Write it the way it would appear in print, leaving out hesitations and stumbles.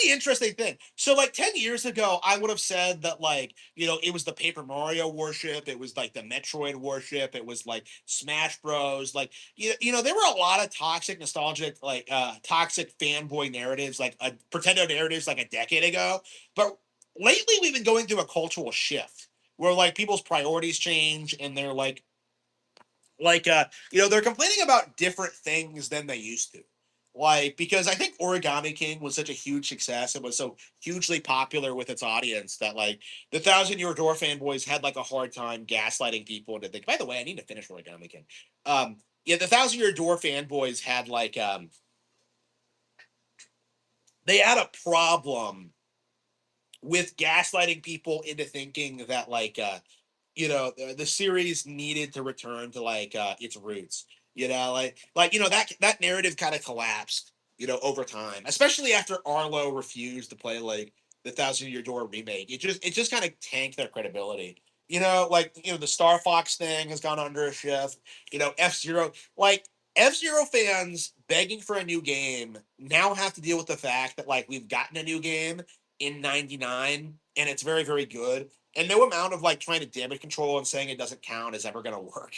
the interesting thing. So, like 10 years ago, I would have said that, like, it was the Paper Mario worship, it was like the Metroid worship, it was like Smash Bros. Like, there were a lot of toxic, nostalgic, like toxic fanboy narratives, like pretendo narratives like a decade ago. But lately we've been going through a cultural shift where like people's priorities change and they're they're complaining about different things than they used to. Like, because I think Origami King was such a huge success and was so hugely popular with its audience that like the Thousand Year Door fanboys had like a hard time gaslighting people to think, by the way, I need to finish Origami King. Yeah, the Thousand Year Door fanboys had they had a problem with gaslighting people into thinking that the series needed to return to its roots. That narrative kind of collapsed, over time, especially after Arlo refused to play like the Thousand Year Door remake. It just kind of tanked their credibility. The Star Fox thing has gone under a shift. F Zero, F Zero fans begging for a new game now have to deal with the fact that like we've gotten a new game in '99 and it's very very good, and no amount of like trying to damage control and saying it doesn't count is ever going to work.